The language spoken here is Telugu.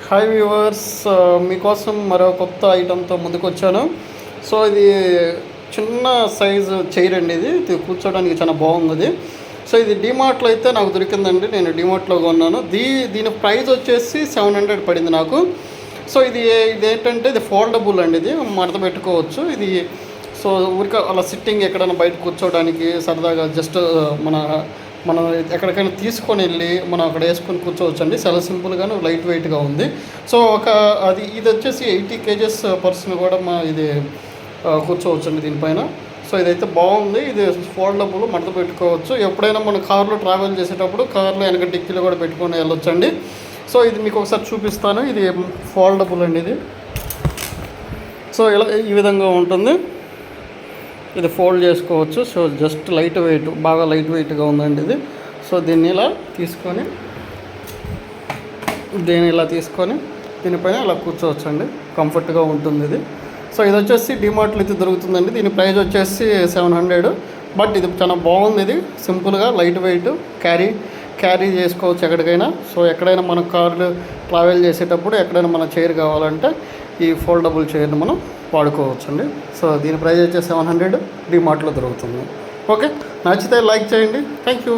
హాయ్ వ్యూవర్స్, మీకోసం మరో కొత్త ఐటెంతో ముందుకు వచ్చాను. సో ఇది చిన్న సైజు చైర్ అండి. ఇది కూర్చోడానికి చాలా బాగుంది. సో ఇది డిమార్ట్లో అయితే నాకు దొరికిందండి. నేను డిమార్ట్లో కొన్నాను. దీని ప్రైస్ వచ్చేసి 700 పడింది నాకు. సో ఇదేంటంటే ఇది ఫోల్డబుల్ అండి. ఇది మడత పెట్టుకోవచ్చు. ఇది సో ఊరికే అలా సిట్టింగ్ ఎక్కడైనా బయట కూర్చోవడానికి సరదాగా జస్ట్ మనం ఎక్కడికైనా తీసుకొని వెళ్ళి మనం అక్కడ వేసుకొని కూర్చోవచ్చు అండి. చాలా సింపుల్గాను లైట్ వెయిట్గా ఉంది. సో ఇది వచ్చేసి 80 kgs పర్సన్ కూడా ఇది కూర్చోవచ్చు అండి దీనిపైన. సో ఇదైతే బాగుంది. ఇది ఫోల్డబుల్, మడత పెట్టుకోవచ్చు. ఎప్పుడైనా మనం కార్లో ట్రావెల్ చేసేటప్పుడు కార్లో వెనక డిక్కీలో కూడా పెట్టుకొని వెళ్ళొచ్చండి. సో ఇది మీకు ఒకసారి చూపిస్తాను. ఇది ఫోల్డబుల్ అండి. ఇది సో ఇలా ఈ విధంగా ఉంటుంది. ఇది ఫోల్డ్ చేసుకోవచ్చు. సో జస్ట్ లైట్ వెయిట్, బాగా లైట్ వెయిట్గా ఉందండి ఇది. సో దీన్ని ఇలా తీసుకొని దీనిపైన ఇలా కూర్చోవచ్చు అండి. కంఫర్ట్గా ఉంటుంది ఇది. సో ఇది వచ్చేసి డిమార్ట్లో అయితే దొరుకుతుందండి. దీని ప్రైస్ వచ్చేసి 700. బట్ ఇది చాలా బాగుంది. ఇది సింపుల్గా లైట్ వెయిట్, క్యారీ చేసుకోవచ్చు ఎక్కడికైనా. సో ఎక్కడైనా మన కార్లు ట్రావెల్ చేసేటప్పుడు ఎక్కడైనా మన చైర్ కావాలంటే ఈ ఫోల్డబుల్ చైర్ని మనం వాడుకోవచ్చండి. సో దీని ప్రైస్ వచ్చేసి 700 డిమార్ట్లో దొరుకుతుంది. ఓకే, నచ్చితే లైక్ చేయండి. Thank you.